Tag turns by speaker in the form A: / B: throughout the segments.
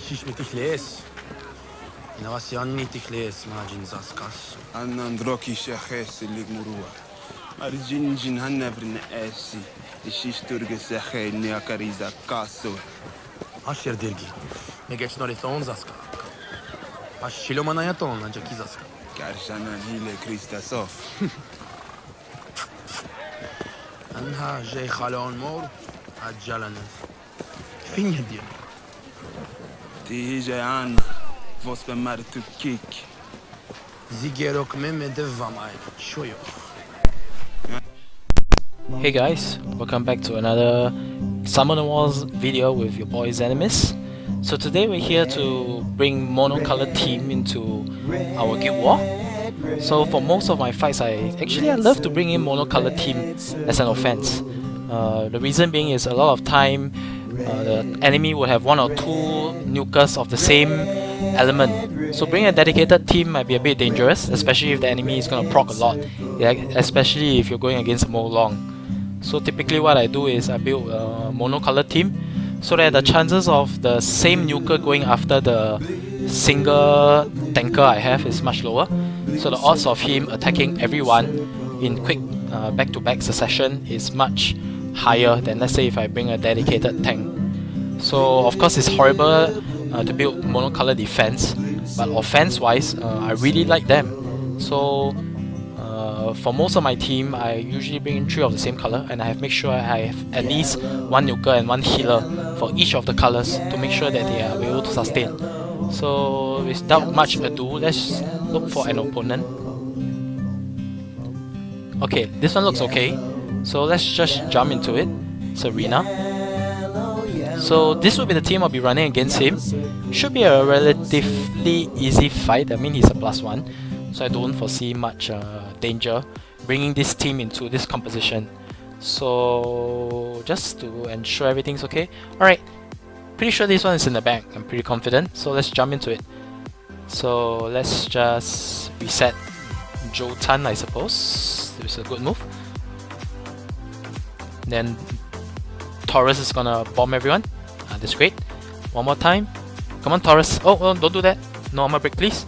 A: Išiš mi tých lies. Inavasi anni tých lies, mážin zaskas.
B: Annan droki shakhes اللي مروا. Arjinjin hanavrin asi. Išiš turge sakhe ni akariza kaso.
A: Asher dirgi. Me geç nori ton zaska. Aş şilomana yaton lanca ki zaska.
B: Karshana hile Kristasov.
A: Anha jay khalon mor. Acalanes. Fin yediyor.
B: Tije an. Vos be martu kik.
A: Zigerok me devamay. Şoyo.
C: Hey guys, welcome back to another Summon Wars video with your boy Zenimis. So today we're here to bring monocolored team into our guild war. So for most of my fights, I love to bring in monocolored team as an offense. The reason being is a lot of time the enemy will have one or two nukers of the same element. So bringing a dedicated team might be a bit dangerous, especially if the enemy is going to proc a lot, especially if you're going against Molong. So typically what I do is I build a monocolored team so that the chances of the same nuker going after the single tanker I have is much lower. So the odds of him attacking everyone in quick back-to-back succession is much higher than, let's say, if I bring a dedicated tank. So of course it's horrible to build monocolored defense, but offense-wise I really like them. So for most of my team, I usually bring in 3 of the same color, and I have make sure I have at least 1 nuker and 1 healer for each of the colors to make sure that they are able to sustain. So without much ado, let's look for an opponent. Okay, this one looks okay, so let's just jump into it. Serena. So this will be the team I'll be running against him. Should be a relatively easy fight. I mean, he's a +1, so I don't foresee much danger bringing this team into this composition. So just to ensure everything's okay. Alright, pretty sure this one is in the back. I'm pretty confident, so let's jump into it. So let's just reset Jotan, I suppose. It's a good move. Then Taurus is gonna bomb everyone. That's great. One more time. Come on, Taurus. Oh, don't do that. No armor break, please.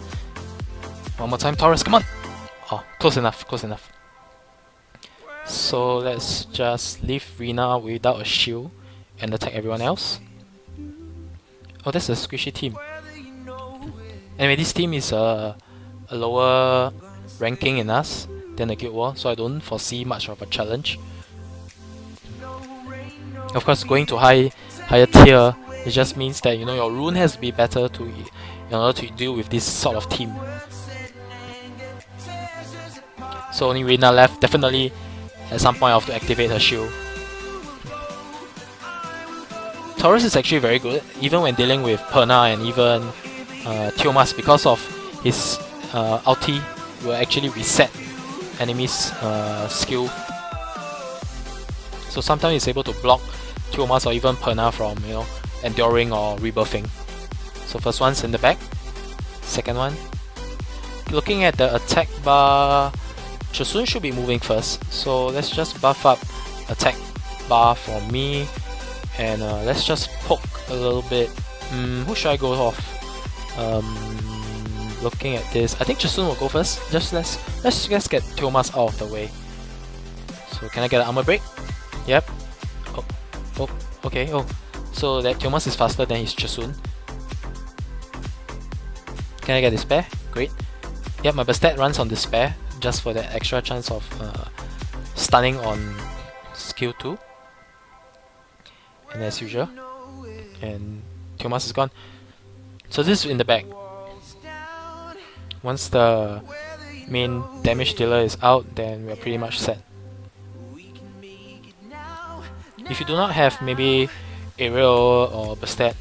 C: One more time, Taurus. Come on. Oh, close enough, close enough. So let's just leave Rina without a shield and attack everyone else. Oh, that's a squishy team. Anyway, this team is a lower ranking in us than the Guild War, so I don't foresee much of a challenge. Of course, going to higher tier, it just means that your rune has to be better in order to deal with this sort of team. So only Rina left. Definitely at some point I have to activate her shield. Taurus is actually very good, even when dealing with Perna and even Theomas, because of his ulti will actually reset enemies' skill. So sometimes he's able to block Theomas or even Perna from enduring or rebirthing. So first one's in the back. Second one. Looking at the attack bar, Chosun should be moving first, so let's just buff up attack bar for me, and let's just poke a little bit. Who should I go off? Looking at this, I think Chosun will go first. Let's just get Theomas out of the way. So can I get an armor break? Yep. Oh, okay. Oh, so that Theomas is faster than his Chosun. Can I get Despair? Great. Yep, my Bastet runs on Despair, just for that extra chance of stunning on skill 2. And as usual. And Theomas is gone. So this is in the back. Once the main damage dealer is out, then we're pretty much set. If you do not have maybe Ariel or Bastet,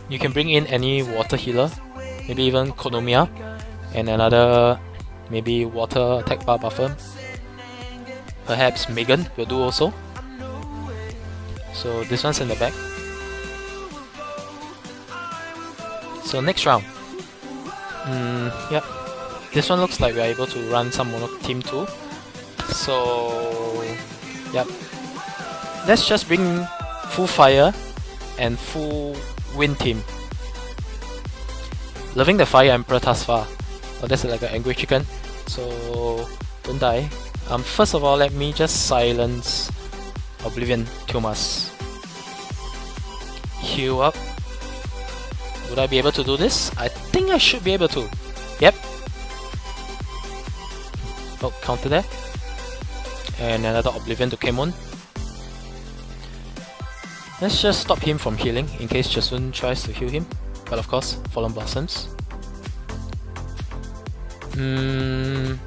C: you can bring in any water healer, maybe even Konomiya, and another maybe water attack bar buffer. Perhaps Megan will do also. So this one's in the back. So next round. Yep. This one looks like we're able to run some mono team too. So Yep. Let's just bring full fire and full wind team. Loving the Fire Emperor thus far. Oh, that's like an angry chicken. So don't die. First of all, let me just silence Oblivion Tumas. Heal up. Would I be able to do this? I think I should be able to. Yep. Oh, counter there. And another Oblivion to Kemon. Let's just stop him from healing in case Jasun tries to heal him. But of course, Fallen Blossoms. Nope,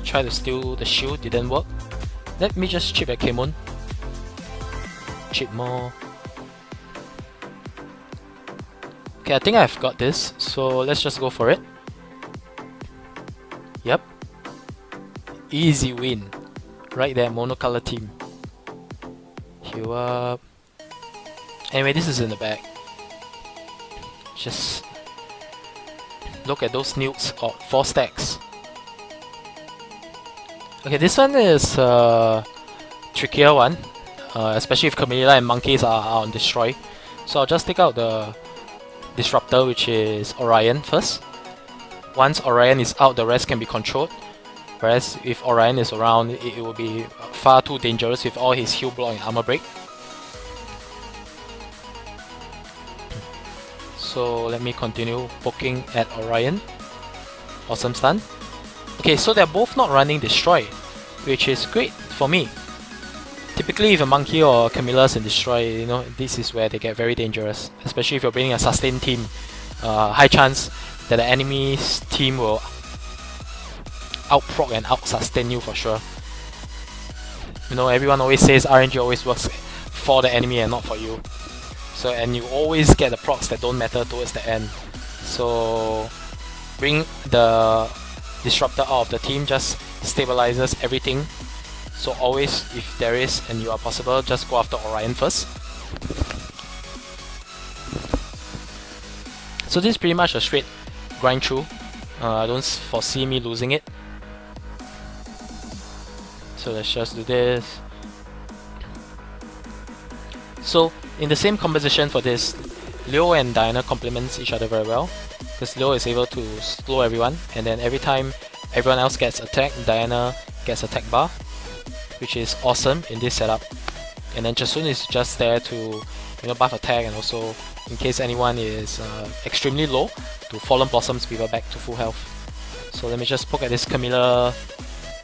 C: try to steal the shield, didn't work. Let me just chip at Kemon. Chip more. Okay, I think I've got this, so let's just go for it. Yep. Easy win. Right there, monocolor team. Heal up. Anyway, this is in the back. Just look at those nukes. Oh, 4 stacks. Okay, this one is a trickier one, especially if Camilla and monkeys are on destroy. So I'll just take out the disruptor, which is Orion first. Once Orion is out, the rest can be controlled. Whereas if Orion is around, it will be far too dangerous with all his heal block and armor break. So let me continue poking at Orion. Awesome stun. Okay, so they're both not running Destroy, which is great for me. Typically, if a monkey or Camilla's in Destroy, you know, this is where they get very dangerous. Especially if you're bringing a sustain team. High chance that the enemy's team will out-proc and out-sustain you for sure. You know, everyone always says RNG always works for the enemy and not for you. So, and you always get the procs that don't matter towards the end. So bring the disruptor out of the team just stabilizes everything. So always, if there is and you are possible, just go after Orion first. So this is pretty much a straight grind through. I don't foresee me losing it. So let's just do this. So in the same composition for this, Leo and Diana complements each other very well, because Leo is able to slow everyone, and then every time everyone else gets attacked, Diana gets attack bar, which is awesome in this setup. And then Jasun is just there to, you know, buff attack, and also in case anyone is extremely low, to Fallen Blossoms people back to full health. So let me just poke at this Camilla.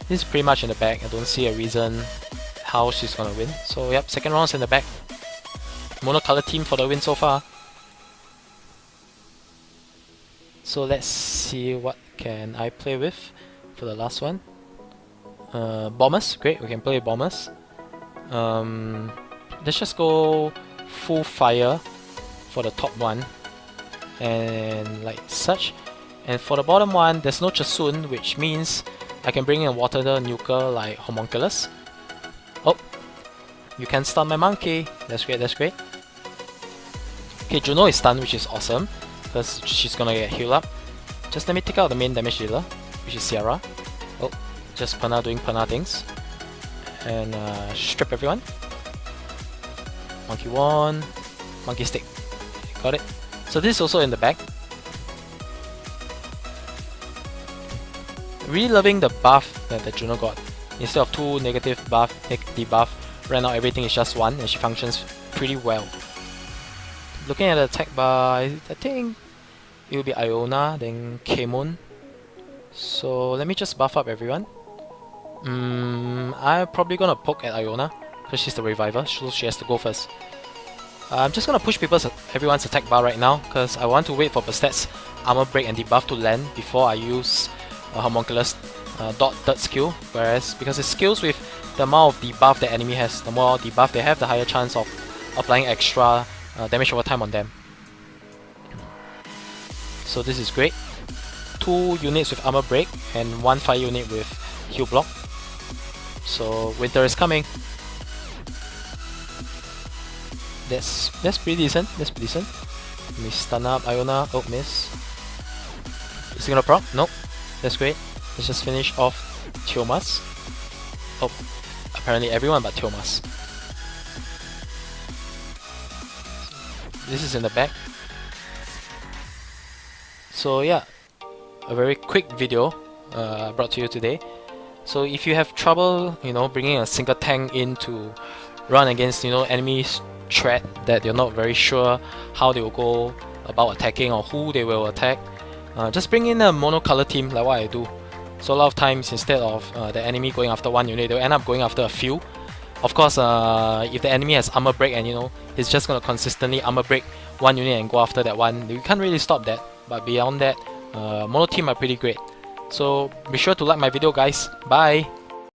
C: This is pretty much in the back. I don't see a reason how she's gonna win. So yep, second round's in the back. Monocolor team for the win so far. So let's see what can I play with for the last one. Bombers, great, we can play bombers. Let's just go full fire for the top one, and like such. And for the bottom one, there's no Jasun, which means I can bring in a water nuker like Homunculus. Oh, you can stun my monkey. That's great, that's great. Okay, Juno is stunned, which is awesome, because she's gonna get healed up. Just let me take out the main damage dealer, which is Sierra. Oh, just Pana doing Pana things. And strip everyone. Monkey 1, monkey stick. Got it. So this is also in the back. Really loving the buff that Juno got. Instead of 2 negative buff, debuff, right now everything is just 1, and she functions pretty well. Looking at the attack bar, I think it will be Iona, then Kemon. So let me just buff up everyone. I'm probably gonna poke at Iona, because she's the reviver, so she has to go first. I'm just gonna push everyone's attack bar right now, because I want to wait for Bastat's armor break and debuff to land before I use Homunculus dot third skill. Whereas, because it scales with the amount of debuff the enemy has, the more debuff they have, the higher chance of applying extra damage over time on them. So this is great. 2 units with armor break and 1 fire unit with heal block. So winter is coming. That's pretty decent. That's pretty decent. Let me stun up Iona. Oh, miss. Is he gonna proc? Nope. That's great. Let's just finish off Tiomas. Oh, apparently everyone but Thomas. This is in the back. So yeah, a very quick video brought to you today. So if you have trouble, bringing a single tank in to run against, enemies threat that you're not very sure how they will go about attacking or who they will attack, just bring in a monocolor team like what I do. So a lot of times, instead of the enemy going after one unit, they'll end up going after a few. Of course, if the enemy has armor break and he's just gonna consistently armor break one unit and go after that one, you can't really stop that. But beyond that, mono team are pretty great. So be sure to like my video, guys. Bye!